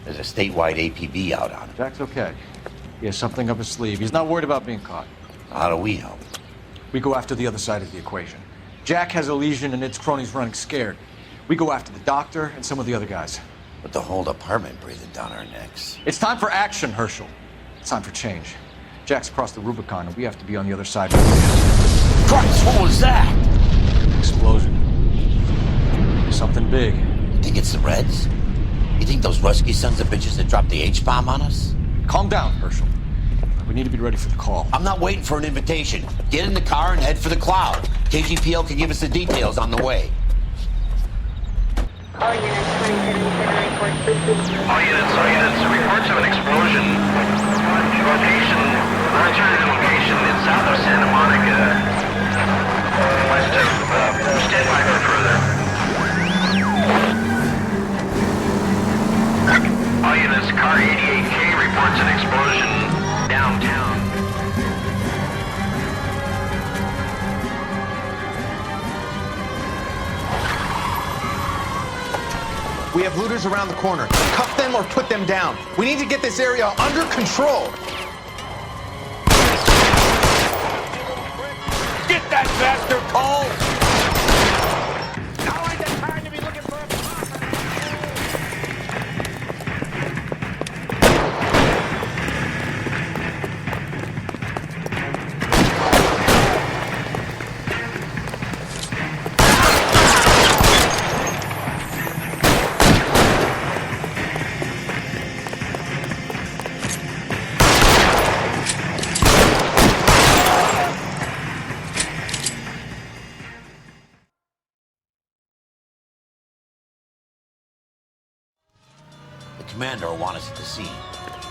There's a statewide APB out on him. Jack's okay. He has something up his sleeve. He's not worried about being caught. How do we help? We go after the other side of the equation. Jack has a lesion and its cronies running scared. We go after the doctor and some of the other guys. With the whole department breathing down our necks. It's time for action, Herschel. It's time for change. Jack's crossed the Rubicon and we have to be on the other side. Christ, what was that? Explosion. Something big. You think it's the Reds? You think those Rusky sons of bitches that dropped the H-bomb on us? Calm down, Herschel. We need to be ready for the call. I'm not waiting for an invitation. Get in the car and head for the cloud. KGPL can give us the details on the way. All units, 27 reports. All units, reports of an explosion. Location, alternative location in south of Santa Monica. West of, stand by for further. All units, car 88K reports an explosion downtown. We have looters around the corner. Cuff them or put them down. We need to get this area under control. Get that bastard, Cole! Commander will want us at the scene.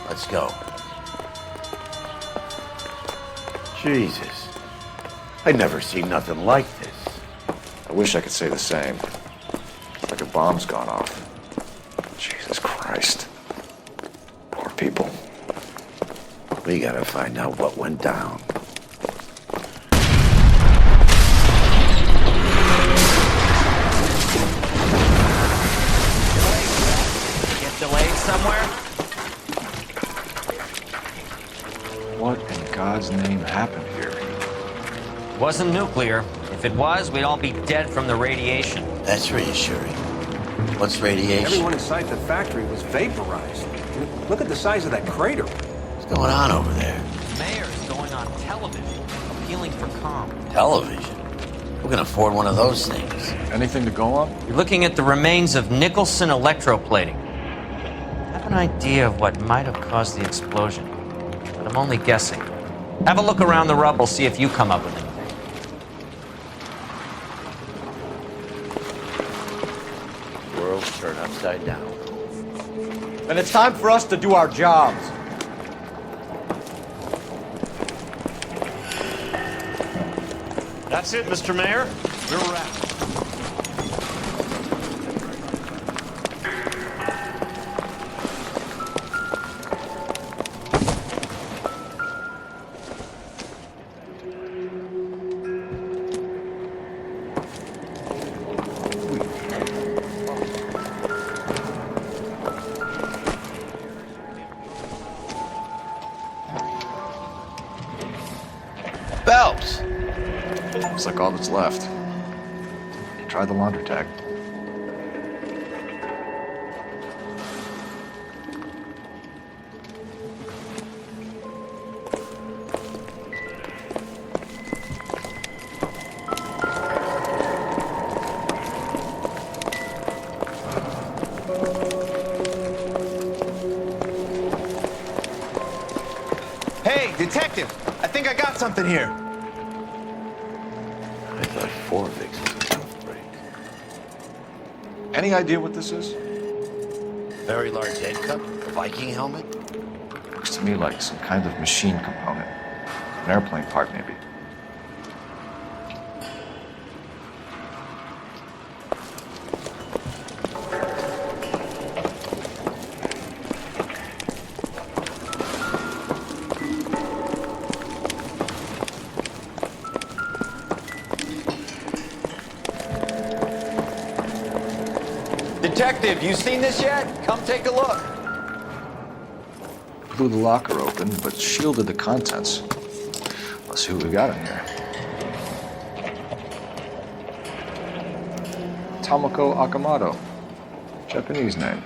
Let's go. Jesus. I'd never seen nothing like this. I wish I could say the same. It's like a bomb's gone off. Jesus Christ. Poor people. We gotta find out what went down. Delayed somewhere? What in God's name happened here? Wasn't nuclear. If it was, we'd all be dead from the radiation. That's reassuring. What's radiation? Everyone inside the factory was vaporized. Look at the size of that crater. What's going on over there? The mayor's going on television, appealing for calm. Television? Who can afford one of those things? Anything to go on? You're looking at the remains of Nicholsen electroplating. I have an idea of what might have caused the explosion, but I'm only guessing. Have a look around the rubble, see if you come up with anything. World's turned upside down. Then it's time for us to do our jobs. That's it, Mr. Mayor. We're wrapped. Phelps! Looks like all that's left. Try the laundry tag. Hey, detective! I think I got something here. I thought 4 victims of outbreak. Any idea what this is? Very large head cup, a Viking helmet. Looks to me like some kind of machine component. An airplane part, maybe. Detective, you seen this yet? Come take a look. blew the locker open, but shielded the contents. Let's see what we got in here. Tomoko Akamoto. Japanese name.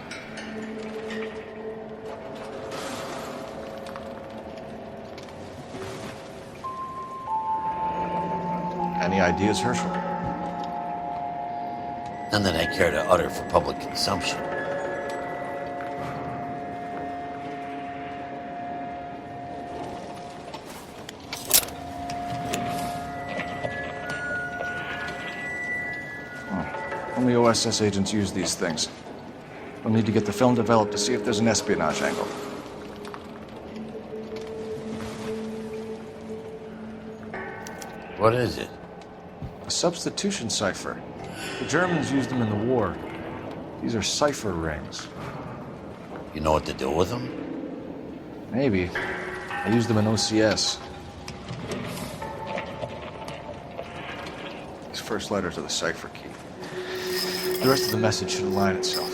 Any ideas, Herschel? None that I care to utter for public consumption. Only OSS agents use these things. We'll need to get the film developed to see if there's an espionage angle. What is it? A substitution cipher. The Germans used them in the war. These are cipher rings. You know what to do with them? Maybe. I used them in OCS. These first letters are the cipher key. The rest of the message should align itself.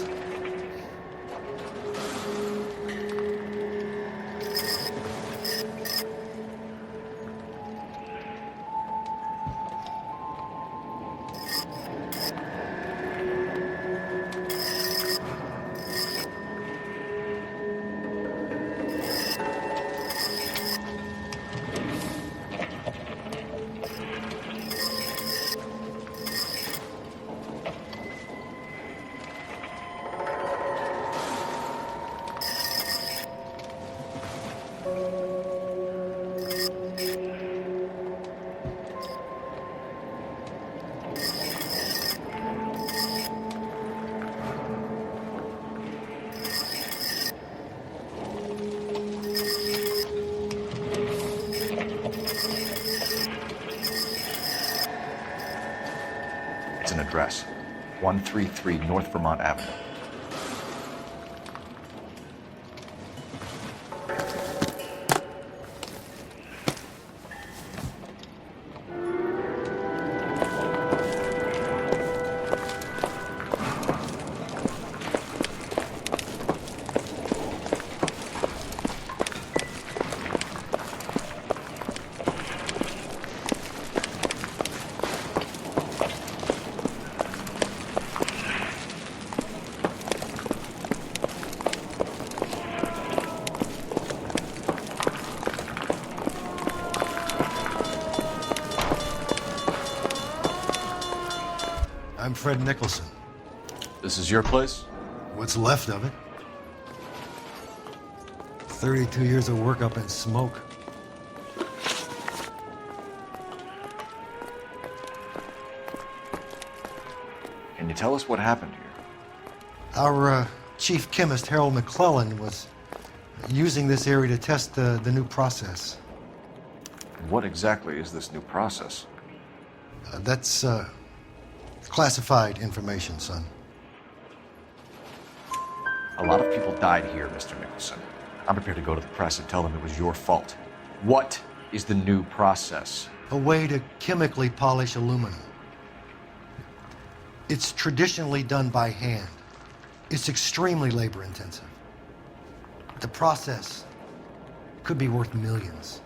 It's an address. 133 North Vermont Avenue. I'm Fred Nicholson. This is your place? What's left of it. 32 years of work up in smoke. Can you tell us what happened here? Our chief chemist, Harold McClellan, was using this area to test the new process. What exactly is this new process? That's classified information, son. A lot of people died here, Mr. Nicholson. I'm prepared to go to the press and tell them it was your fault. What is the new process? A way to chemically polish aluminum. It's traditionally done by hand. It's extremely labor intensive. The process could be worth millions.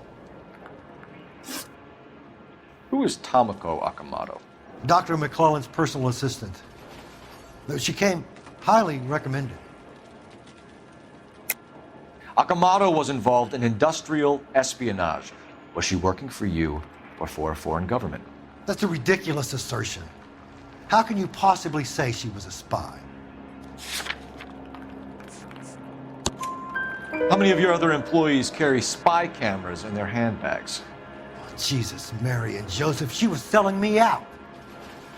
Who is Tomoko Akamoto? Dr. McClellan's personal assistant. She came highly recommended. Akamoto was involved in industrial espionage. Was she working for you or for a foreign government? That's a ridiculous assertion. How can you possibly say she was a spy? How many of your other employees carry spy cameras in their handbags? Jesus, Mary, and Joseph, she was selling me out.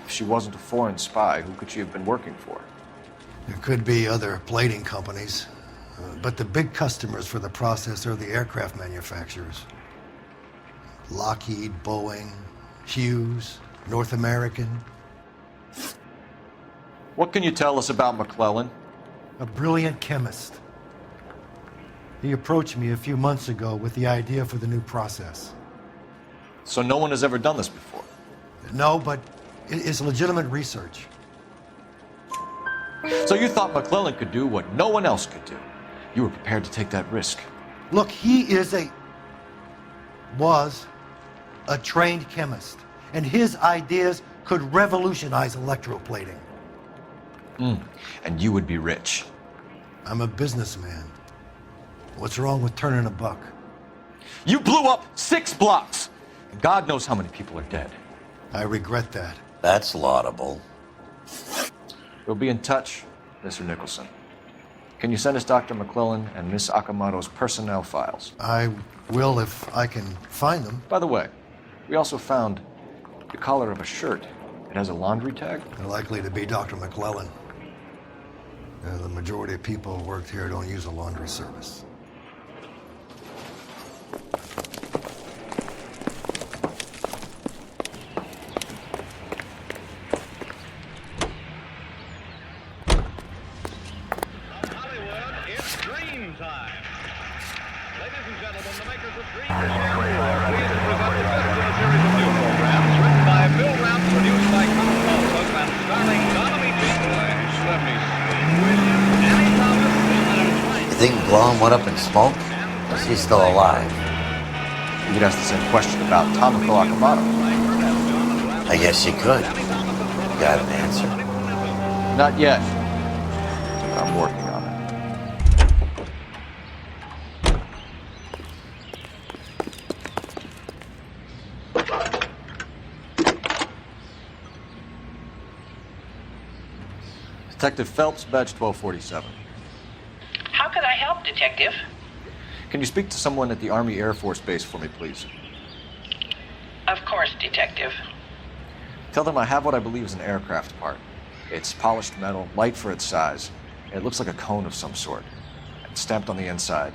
If she wasn't a foreign spy, who could she have been working for? There could be other plating companies, but the big customers for the process are the aircraft manufacturers. Lockheed, Boeing, Hughes, North American. What can you tell us about McClellan? A brilliant chemist. He approached me a few months ago with the idea for the new process. So no one has ever done this before? No, but it's legitimate research. So you thought McClellan could do what no one else could do. You were prepared to take that risk. Look, he was a trained chemist, and his ideas could revolutionize electroplating. And you would be rich. I'm a businessman. What's wrong with turning a buck? You blew up 6 blocks! And God knows how many people are dead. I regret that. That's laudable. We'll be in touch, Mr. Nicholson. Can you send us Dr. McClellan and Miss Akamoto's personnel files? I will if I can find them. By the way, we also found the collar of a shirt. It has a laundry tag. They're likely to be Dr. McClellan. The majority of people who worked here don't use a laundry service. You think blowing one up in smoke? Or is he still alive? You could ask the same question about Tomoko Akamoto. I guess you could. Got an answer? Not yet. I'm working on it. Detective Phelps, badge 1247. How could I help, Detective? Can you speak to someone at the Army Air Force Base for me, please? Of course, Detective. Tell them I have what I believe is an aircraft part. It's polished metal, light for its size. It looks like a cone of some sort. It's stamped on the inside.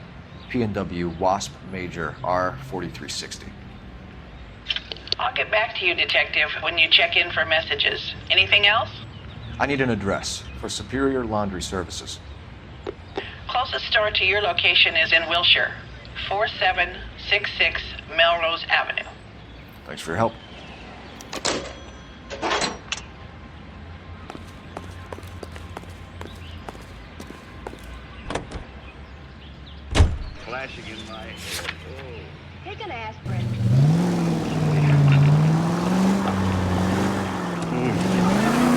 P&W Wasp Major R4360. I'll get back to you, Detective, when you check in for messages. Anything else? I need an address for Superior Laundry Services. Closest store to your location is in Wilshire, 4766 Melrose Avenue. Thanks for your help. Flashing in my head. Oh. Take an aspirin.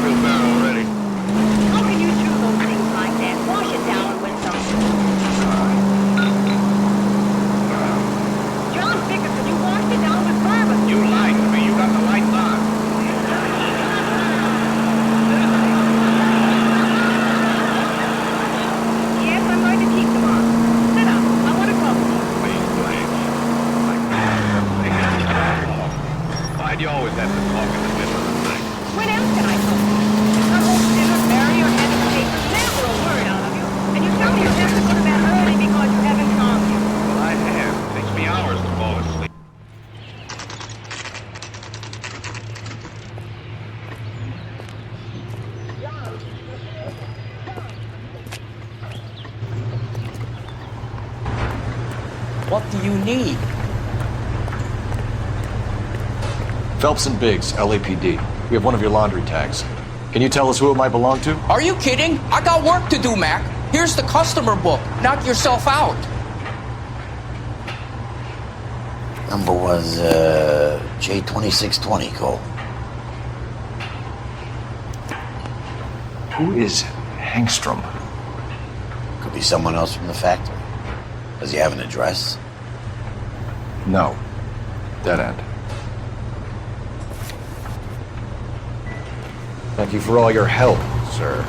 Feel bad already. How can you do those things like that? Wash it down with some. John Dickerson, you washed it down with bourbon. You lied to me. You got the lights on. Yes, I'm going to keep them on. Sit up. I want to talk to you. Please, Blanche. Why'd you always have to talk in the middle of the night? When else can I talk to you? I won't dinner, marry, or have a take never a word out of you. And you tell me you have to go to bed early because you haven't calmed you. Well, I have. It takes me hours to fall asleep. What do you need? Phelps and Biggs, LAPD. We have one of your laundry tags. Can you tell us who it might belong to? Are you kidding? I got work to do, Mac. Here's the customer book. Knock yourself out. Number was J2620, Cole. Who is Hangstrom? Could be someone else from the factory. Does he have an address? No. Dead end. Thank you for all your help, sir.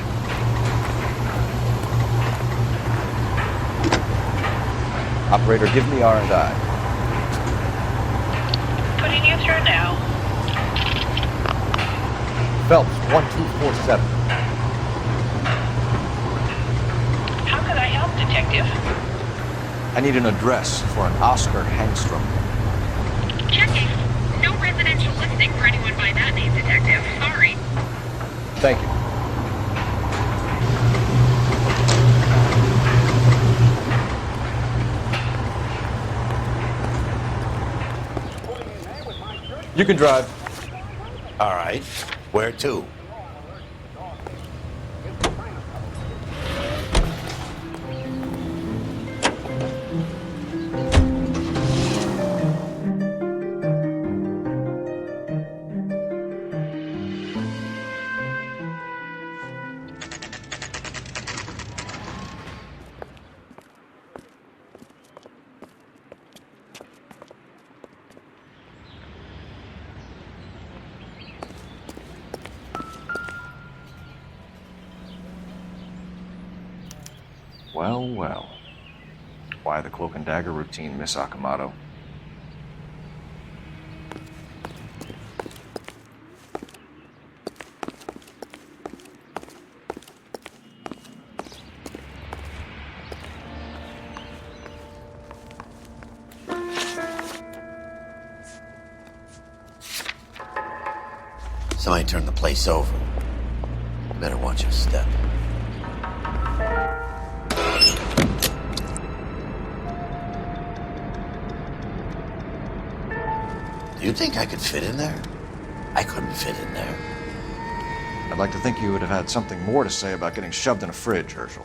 Operator, give me R&I. Putting you through now. Phelps, 1247. How could I help, Detective? I need an address for an Oscar Hangstrom. Checking. No residential listing for anyone by that name, Detective. Sorry. Thank you. You can drive. All right. Where to? Well, well. Why the cloak and dagger routine, Miss Akamoto? Somebody turned the place over. You better watch your step. Do you think I could fit in there? I couldn't fit in there. I'd like to think you would have had something more to say about getting shoved in a fridge, Herschel.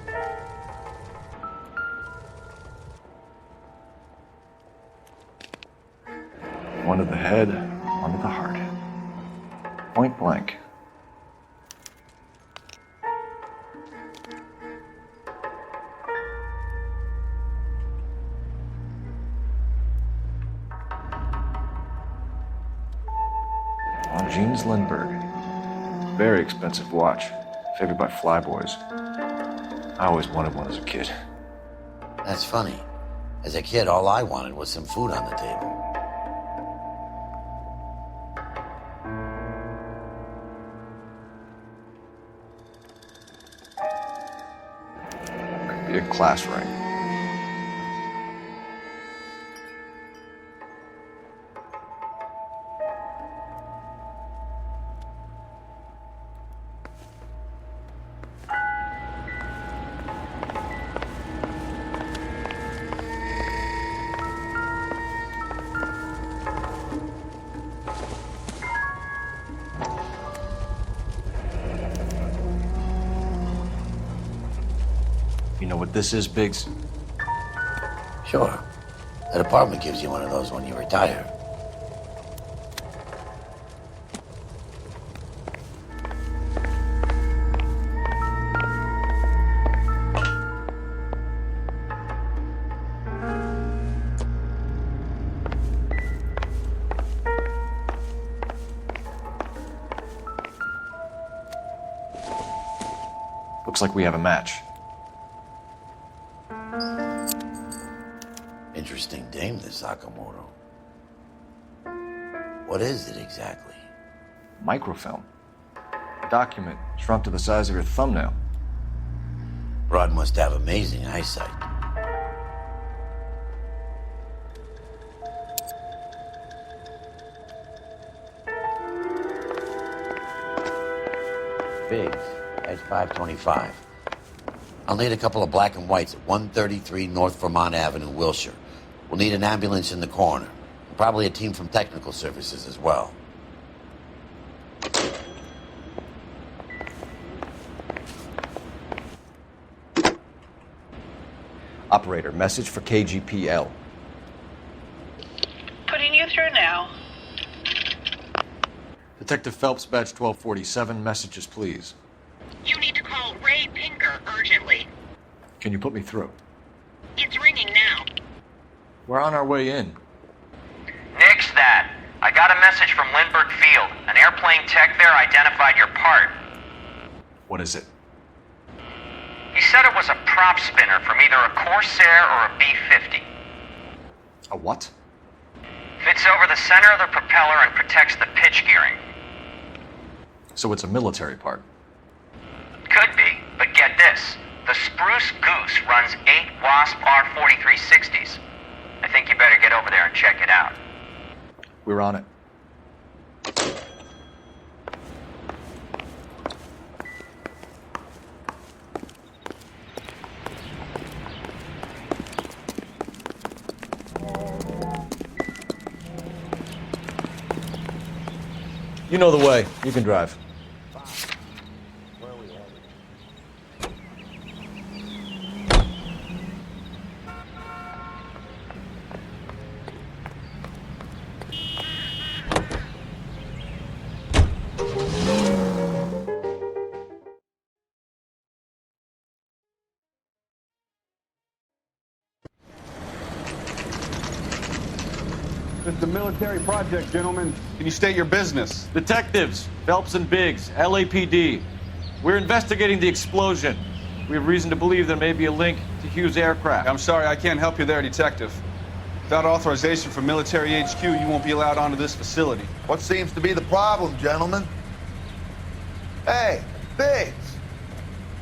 One to the head, one to the heart. Point blank. Jeans Lindbergh. Very expensive watch. Favored by flyboys. I always wanted one as a kid. That's funny. As a kid, all I wanted was some food on the table. Could be a class ring. You know what this is, Biggs? Sure. That apartment gives you one of those when you retire. Looks like we have a match. Interesting dame, this Sakamoto. What is it exactly? Microfilm. A document shrunk to the size of your thumbnail. Broad must have amazing eyesight. Biggs, that's 525. I'll need a couple of black and whites at 133 North Vermont Avenue, Wilshire. We'll need an ambulance in the corner. Probably a team from technical services as well. Operator, message for KGPL. Putting you through now. Detective Phelps, badge 1247, messages please. You need to call Ray Pinker urgently. Can you put me through? It's ringing now. We're on our way in. Nix that. I got a message from Lindbergh Field. An airplane tech there identified your part. What is it? He said it was a prop spinner from either a Corsair or a B-50. A what? Fits over the center of the propeller and protects the pitch gearing. So it's a military part. Could be, but get this. The Spruce Goose runs 8 Wasp R4360s. I think you better get over there and check it out. We're on it. You know the way. You can drive. It's a military project, gentlemen. Can you state your business? Detectives, Phelps and Biggs, LAPD. We're investigating the explosion. We have reason to believe there may be a link to Hughes aircraft. I'm sorry, I can't help you there, Detective. Without authorization from military HQ, you won't be allowed onto this facility. What seems to be the problem, gentlemen? Hey, Biggs!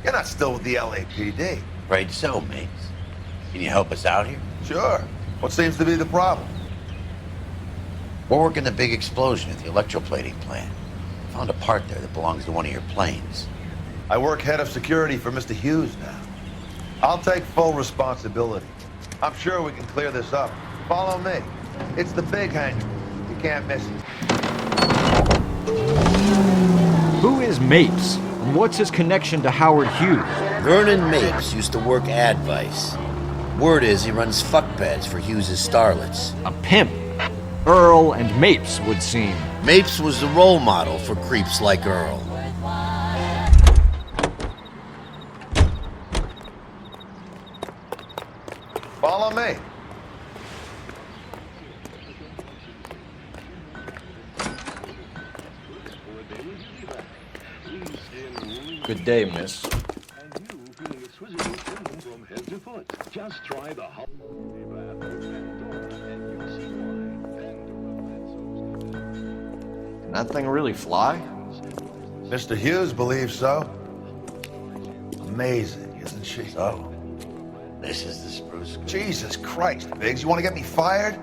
You're not still with the LAPD. Afraid so, mates. Can you help us out here? Sure. What seems to be the problem? We're working the big explosion at the electroplating plant. Found a part there that belongs to one of your planes. I work head of security for Mr. Hughes now. I'll take full responsibility. I'm sure we can clear this up. Follow me. It's the big hangar. You can't miss it. Who is Mapes? And what's his connection to Howard Hughes? Vernon Mapes used to work Advice. Word is he runs fuck beds for Hughes' starlets. A pimp. Earl and Mapes would seem. Mapes was the role model for creeps like Earl. Follow me. Good day, miss. Just try the Can that thing really fly? Mr. Hughes believes so. Amazing, isn't she? So, this is the spruce. Jesus Christ, Biggs, you want to get me fired?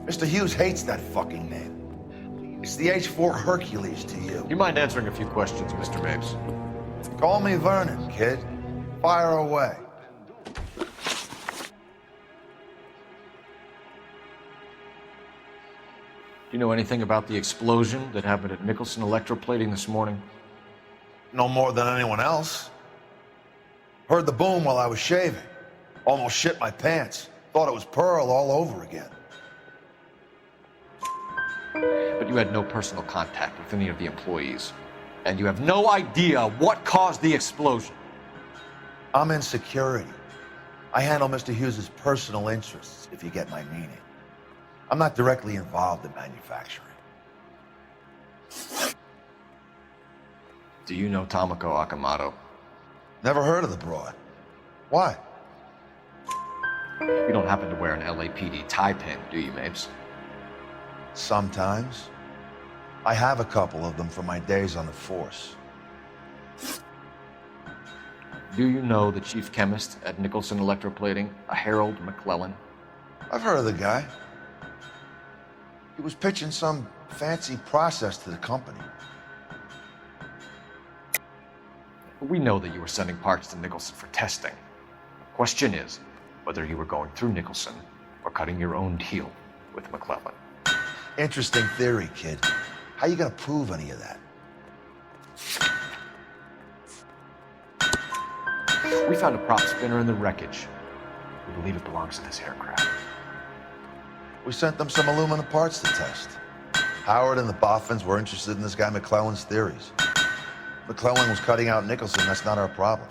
Mr. Hughes hates that fucking name. It's the H-4 Hercules to you. You mind answering a few questions, Mr. Mapes? Call me Vernon, kid. Fire away. Do you know anything about the explosion that happened at Nicholson Electroplating this morning? No more than anyone else. Heard the boom while I was shaving. Almost shit my pants. Thought it was Pearl all over again. But you had no personal contact with any of the employees. And you have no idea what caused the explosion. I'm in security. I handle Mr. Hughes' personal interests, if you get my meaning. I'm not directly involved in manufacturing. Do you know Tomoko Akamoto? Never heard of the broad. Why? You don't happen to wear an LAPD tie pin, do you, Mapes? Sometimes. I have a couple of them from my days on the force. Do you know the chief chemist at Nicholson Electroplating, a Harold McClellan? I've heard of the guy. He was pitching some fancy process to the company. We know that you were sending parts to Nicholson for testing. The question is whether you were going through Nicholson or cutting your own deal with McClellan. Interesting theory, kid. How you gonna prove any of that? We found a prop spinner in the wreckage. We believe it belongs to this aircraft. We sent them some aluminum parts to test. Howard and the Boffins were interested in this guy McClellan's theories. McClellan was cutting out Nicholson. That's not our problem.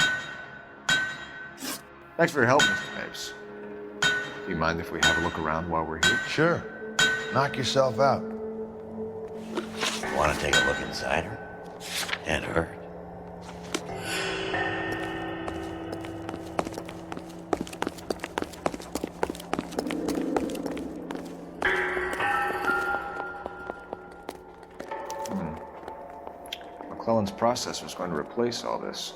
Thanks for your help, Mr. Mapes. Do you mind if we have a look around while we're here? Sure. Knock yourself out. Want to take a look inside her? And her? McClellan's processor is going to replace all this.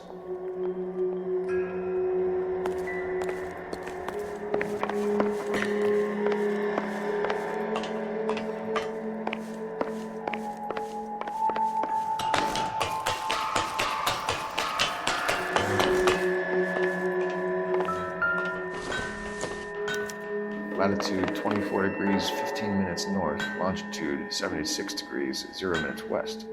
Latitude 24 degrees, 15 minutes north. Longitude 76 degrees, 0 minutes west.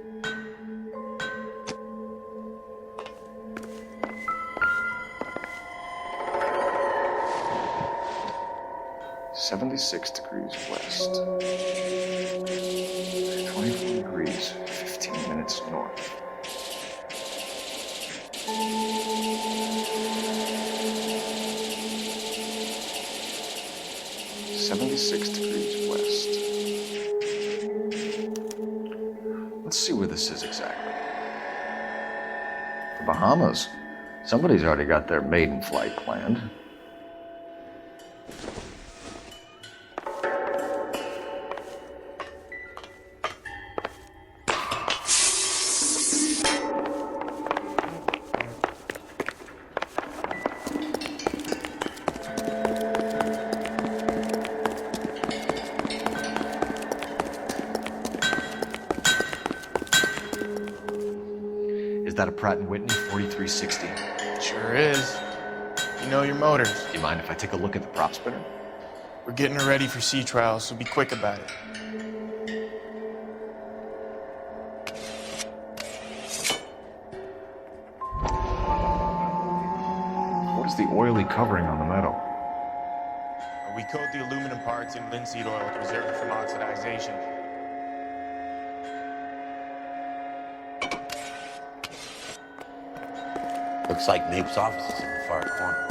.76 degrees west. 24 degrees, 15 minutes north. .76 degrees west. Let's see where this is exactly. The Bahamas. Somebody's already got their maiden flight planned. Is that a Pratt & Whitney 4360? Sure is. You know your motors. Do you mind if I take a look at the prop spinner? We're getting her ready for sea trials, so be quick about it. What is the oily covering on the metal? We coat the aluminum parts in linseed oil to preserve it from oxidization. Looks like Nape's office is in the far corner.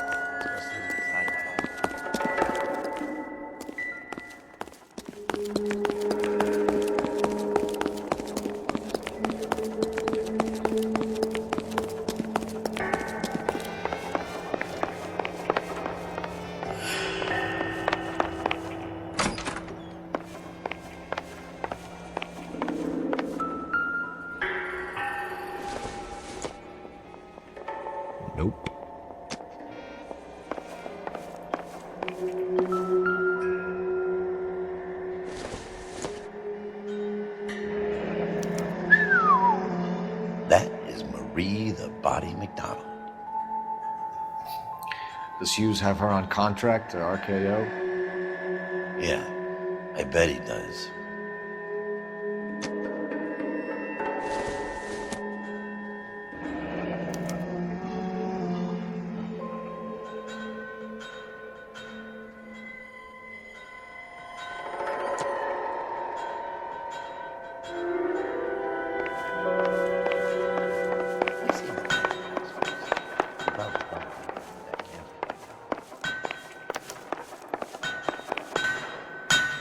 Nope. That is Marie the Body McDonald. Does Hughes have her on contract to RKO? Yeah, I bet he does.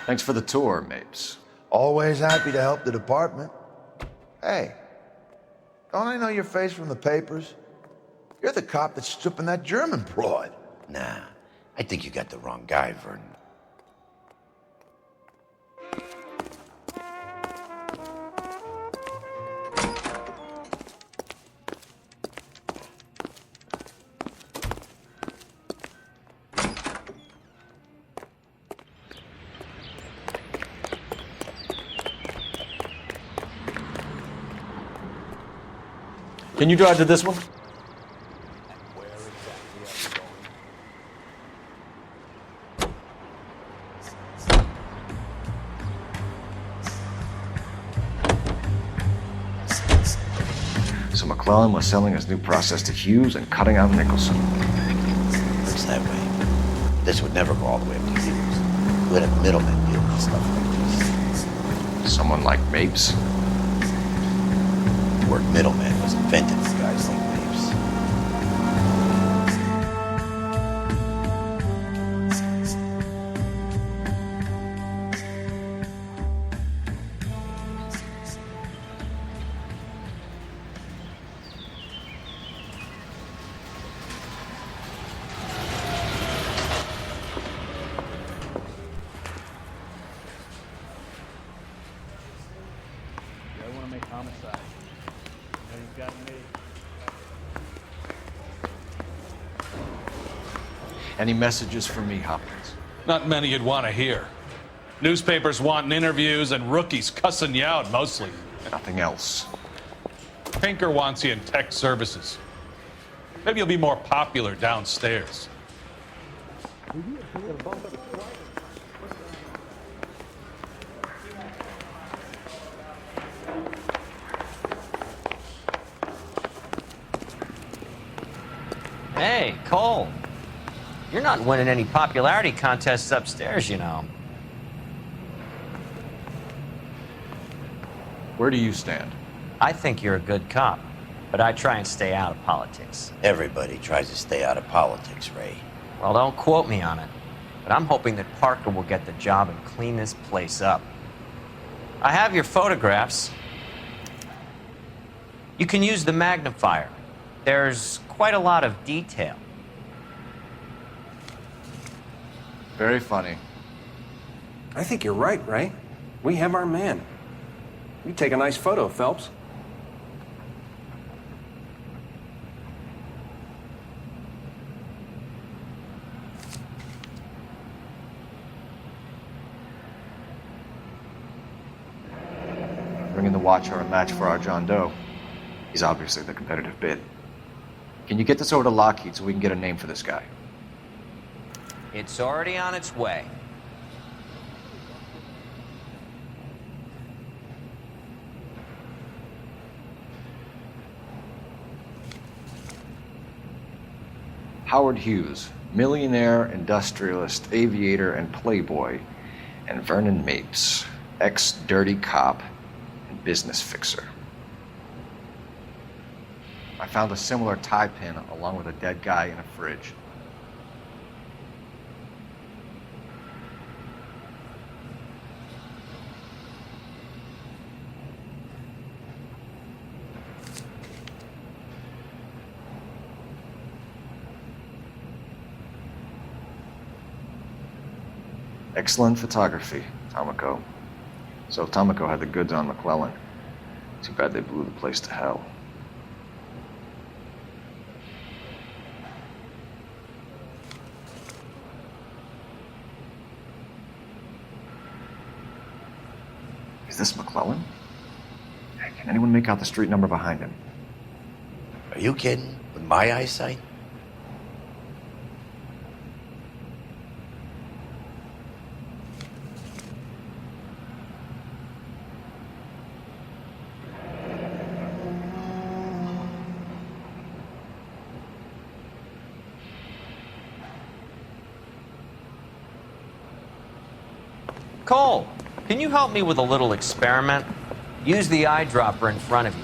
Thanks for the tour, Mapes. Always happy to help the department. Hey, don't I know your face from the papers? You're the cop that's stripping that German broad. Nah, I think you got the wrong guy, Vernon. Can you drive to this one? So McClellan was selling his new process to Hughes and cutting out Nicholson. Looks that way. This would never go all the way up to Hughes. We would have middlemen dealing with stuff like this. Someone like Mapes? The word middleman was invented for guys like Mapes. I want to make homicide. Now you've got me. Any messages for me, Hopkins? Not many you'd want to hear. Newspapers wanting interviews and rookies cussing you out mostly. Nothing else. Pinker wants you in tech services. Maybe you'll be more popular downstairs. Hey, Cole. You're not winning any popularity contests upstairs, you know. Where do you stand? I think you're a good cop, but I try and stay out of politics. Everybody tries to stay out of politics, Ray. Well, don't quote me on it, but I'm hoping that Parker will get the job and clean this place up. I have your photographs. You can use the magnifier. There's quite a lot of detail. Very funny. I think you're right, Ray. We have our man. You take a nice photo, Phelps. Bringing the Watcher a match for our John Doe. He's obviously the competitive bid. Can you get this over to Lockheed so we can get a name for this guy? It's already on its way. Howard Hughes, millionaire, industrialist, aviator, and playboy, and Vernon Mapes, ex-dirty cop and business fixer. I found a similar tie pin along with a dead guy in a fridge. Excellent photography, Tomoko. So Tomoko had the goods on McClellan. Too bad they blew the place to hell. Is this McClellan? Hey, can anyone make out the street number behind him? Are you kidding? With my eyesight? Cole, can you help me with a little experiment? Use the eyedropper in front of you.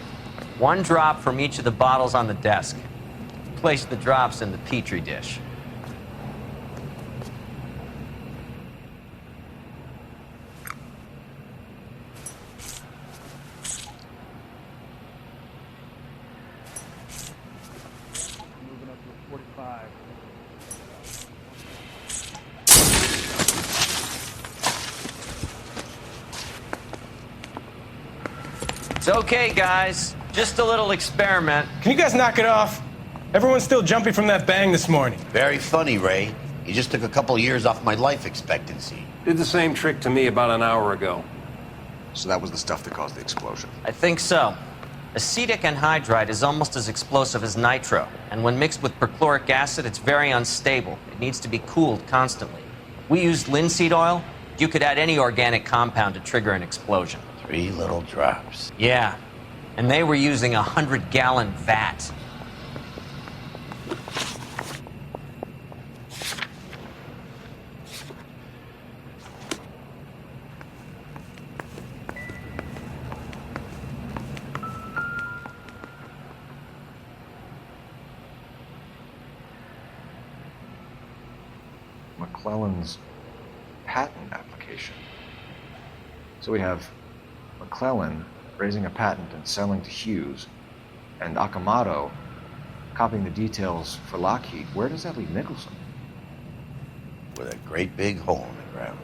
One drop from each of the bottles on the desk. Place the drops in the Petri dish. Moving up to 45. It's okay, guys. Just a little experiment. Can you guys knock it off? Everyone's still jumping from that bang this morning. Very funny, Ray. You just took a couple years off my life expectancy. Did the same trick to me about an hour ago. So that was the stuff that caused the explosion. I think so. Acetic anhydride is almost as explosive as nitro, and when mixed with perchloric acid, it's very unstable. It needs to be cooled constantly. We used linseed oil. You could add any organic compound to trigger an explosion. 3 little drops. Yeah, and they were using a 100-gallon vat. McClellan's patent application. So we have McClellan raising a patent and selling to Hughes, and Akamoto copying the details for Lockheed. Where does that leave Nicholson? With a great big hole in the ground.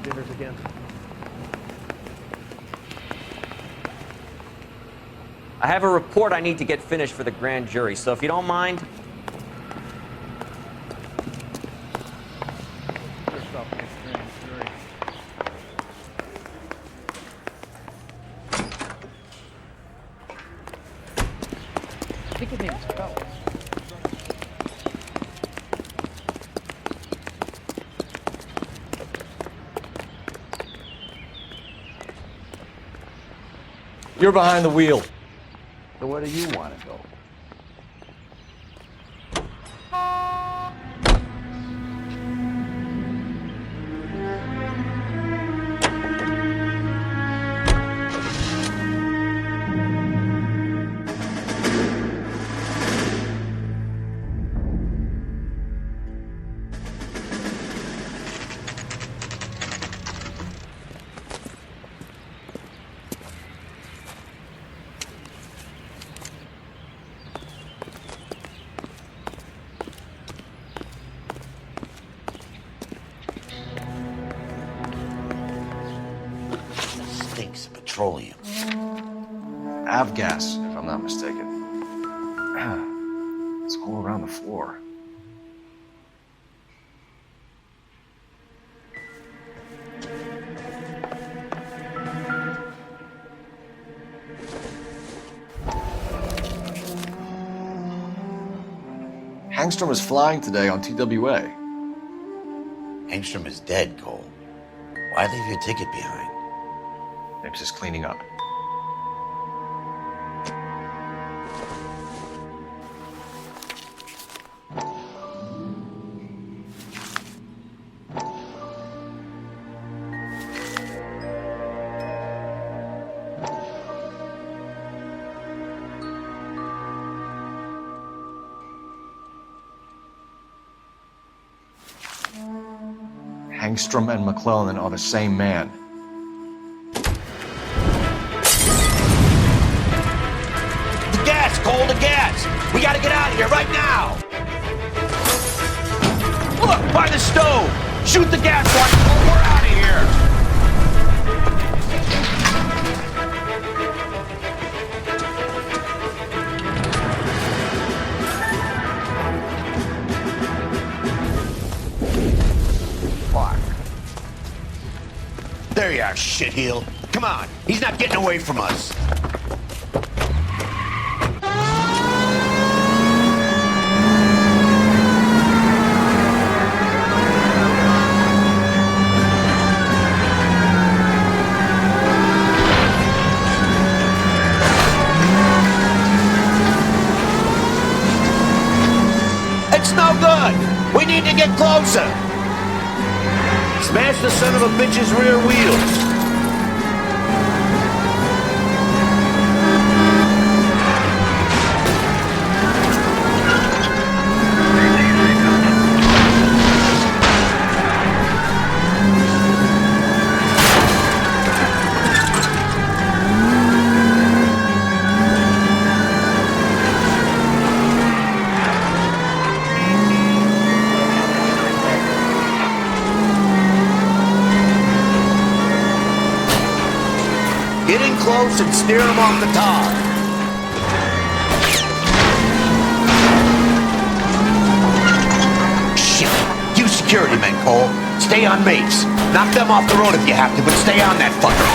Dinners again. I have a report I need to get finished for the grand jury, so if you don't mind. First off, next grand jury. I think his name is Phelps. You're behind the wheel. So where do you want to go? petroleum. Avgas, if I'm not mistaken. It's all around the floor. Hangstrom was flying today on TWA. Hangstrom is dead, Cole. Why leave your ticket behind? Mapes is cleaning up. Hangstrom and McClellan are the same man. The gas, Cole, the gas! We gotta get out of here right now! Look, by the stove! Shoot the gas one! We're out of here! There you are, shitheel. Come on, he's not getting away from us. It's no good. We need to get closer. Smash the son of a bitch's rear wheels. Get in close and steer him off the tar. Shit. You security men, Cole. Stay on Mapes. Knock them off the road if you have to, but stay on that fucker.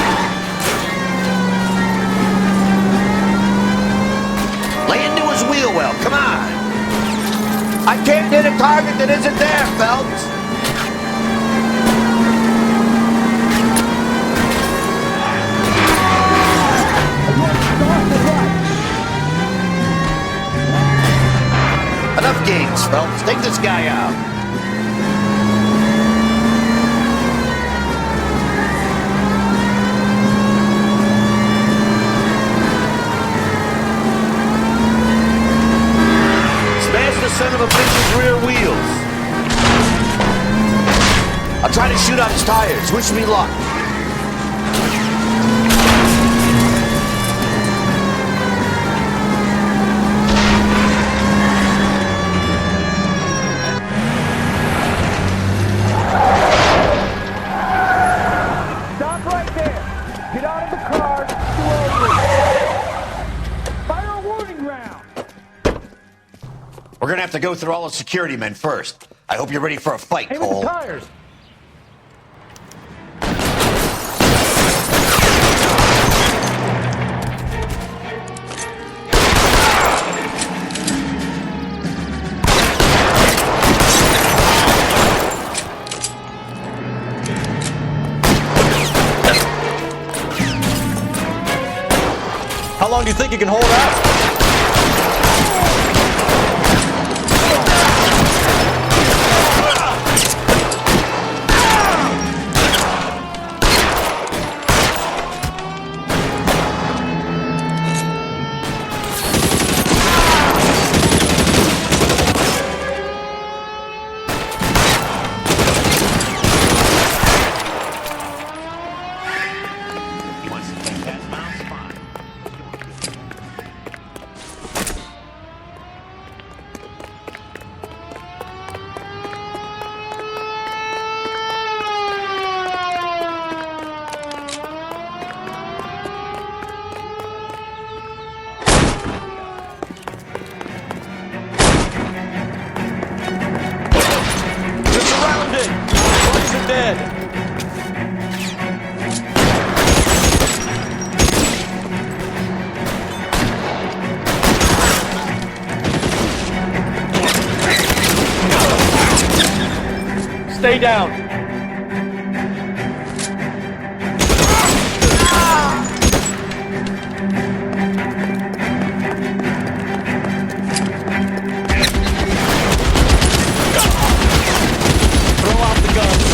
Lay into his wheel well. Come on. I can't hit a target that isn't there, Phelps. Enough games, Phelps. Take this guy out. Smash the son of a bitch's rear wheels. I'll try to shoot out his tires. Wish me luck. We're gonna have to go through all the security men first. I hope you're ready for a fight, Hey, Cole. with the tires. How long do you think you can hold out? Stay down. Throw out the gun.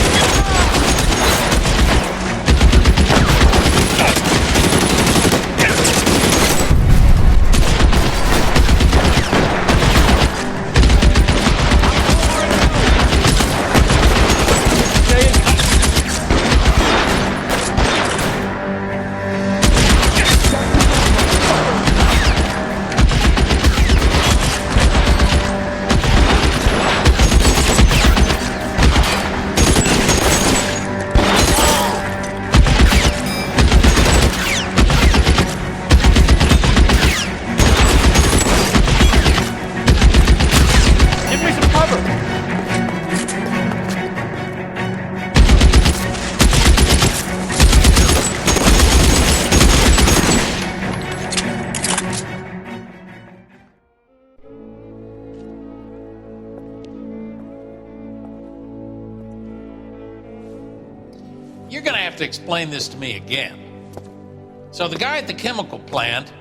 You're gonna have to explain this to me again. So the guy at the chemical plant,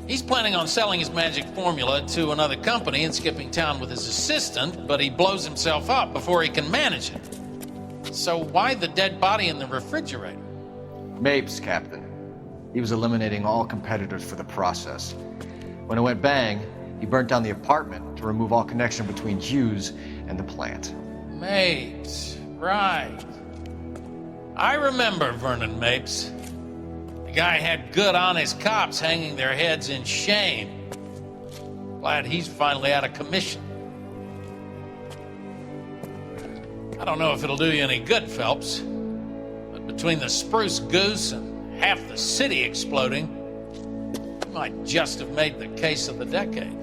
he's planning on selling his magic formula to another company and skipping town with his assistant, but he blows himself up before he can manage it. So why the dead body in the refrigerator? Mapes, Captain. He was eliminating all competitors for the process. When it went bang, he burnt down the apartment to remove all connection between Hughes and the plant. Mapes, right. I remember Vernon Mapes. The guy had good, honest cops hanging their heads in shame. Glad he's finally out of commission. I don't know if it'll do you any good, Phelps, but between the spruce goose and half the city exploding, you might just have made the case of the decade.